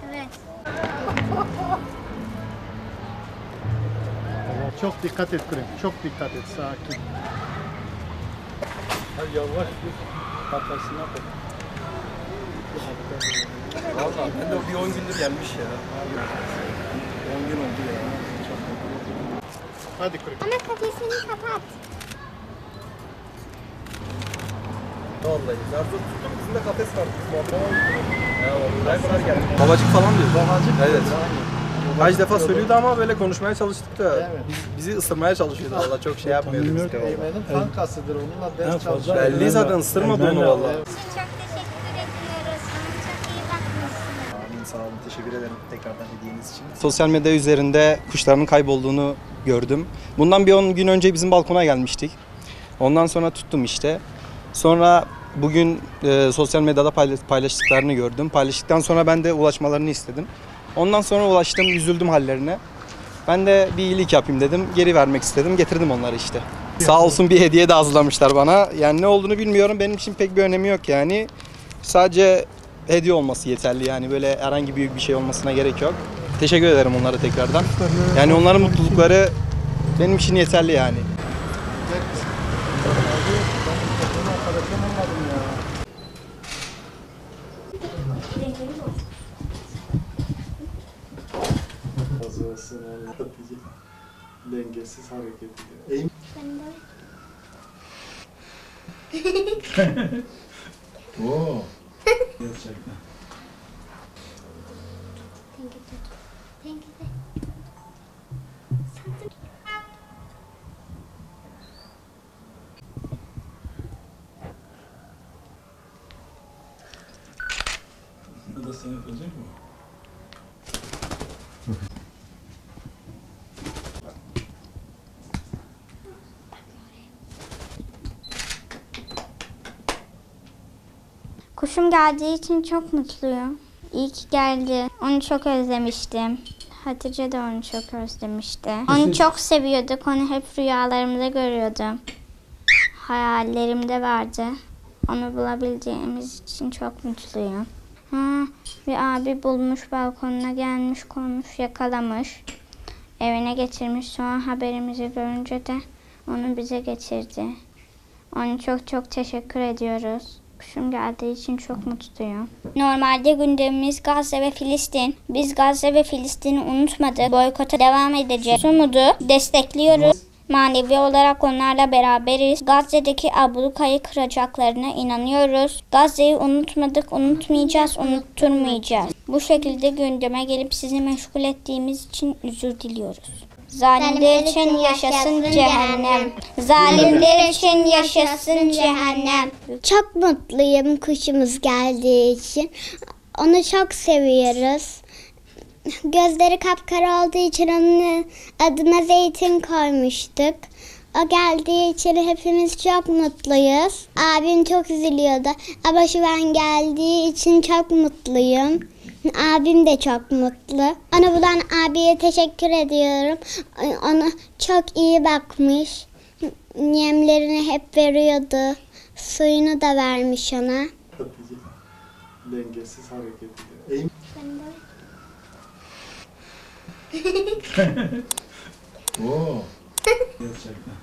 Evet. Çok dikkat et Krem. Çok dikkat et. Sakin. Hadi yavaş dur. Patlasın yapalım. Valla ben de bir 10 gündür gelmiş ya. 10 gün oldu ya. Hadi Krem. Ama kafesini kapat. Vallahi zar zor tuttum. Bizim de kafes vardı. Biz muhabbet ya oraya kadar geldik. Babacık falan diyor. Babacık. Evet. Kaç defa söylüyordu ama böyle konuşmaya çalıştık da Evet. bizi ısırmaya çalışıyordu valla çok şey yapmıyordu biz de valla. Eymen'in kankasıdır. Onunla ders çalışıyor. Belli zaten ısırmadı onu valla. Çok teşekkür ediyoruz. Çok iyi bakmışsınız. Amin, sağ olun. Teşekkür ederim tekrardan hediyeniz için. Sosyal medya üzerinde kuşların kaybolduğunu gördüm. Bundan bir 10 gün önce bizim balkona gelmiştik. Ondan sonra tuttum işte. Sonra bugün sosyal medyada paylaştıklarını gördüm. Paylaştıktan sonra ben de ulaşmalarını istedim. Ondan sonra ulaştım, üzüldüm hallerine. Ben de bir iyilik yapayım dedim, geri vermek istedim, getirdim onları işte. Sağ olsun bir hediye de hazırlamışlar bana. Yani ne olduğunu bilmiyorum, benim için pek bir önemi yok yani. Sadece hediye olması yeterli yani böyle herhangi büyük bir şey olmasına gerek yok. Teşekkür ederim onlara tekrardan. Yani onların mutlulukları benim için yeterli yani. Kazasın anlatıcı. Dengesiz hareket ediyor. Oo. Gerçekten. Bu da sen yapacak mı? Kuşum geldiği için çok mutluyum. İyi ki geldi. Onu çok özlemiştim. Hatice de onu çok özlemişti. Onu çok seviyorduk. Onu hep rüyalarımda görüyordum. Hayallerimde vardı. Onu bulabildiğimiz için çok mutluyum. Bir abi bulmuş, balkonuna gelmiş, konmuş, yakalamış. Evine getirmiş. Sonra haberimizi görünce de onu bize getirdi. Ona çok çok teşekkür ediyoruz. Kuşum geldiği için çok mutluyum. Normalde gündemimiz Gazze ve Filistin. Biz Gazze ve Filistin'i unutmadık. Boykota devam edeceğiz. Umudu destekliyoruz. Manevi olarak onlarla beraberiz. Gazze'deki ablukayı kıracaklarına inanıyoruz. Gazze'yi unutmadık, unutmayacağız, unutturmayacağız. Bu şekilde gündeme gelip sizi meşgul ettiğimiz için özür diliyoruz. Zalimler için yaşasın cehennem. Zalimler için yaşasın cehennem. Çok mutluyum kuşumuz geldiği için. Onu çok seviyoruz. Gözleri kapkara olduğu için onun adına Zeytin koymuştuk. O geldiği için hepimiz çok mutluyuz. Abim çok üzülüyordu ama şu an geldiği için çok mutluyum. Abim de çok mutlu. Ona bulan abiye teşekkür ediyorum. Ona çok iyi bakmış. Yemlerini hep veriyordu. Suyunu da vermiş ona. Dengesiz hareket ediyor. Oo. Gerçekten.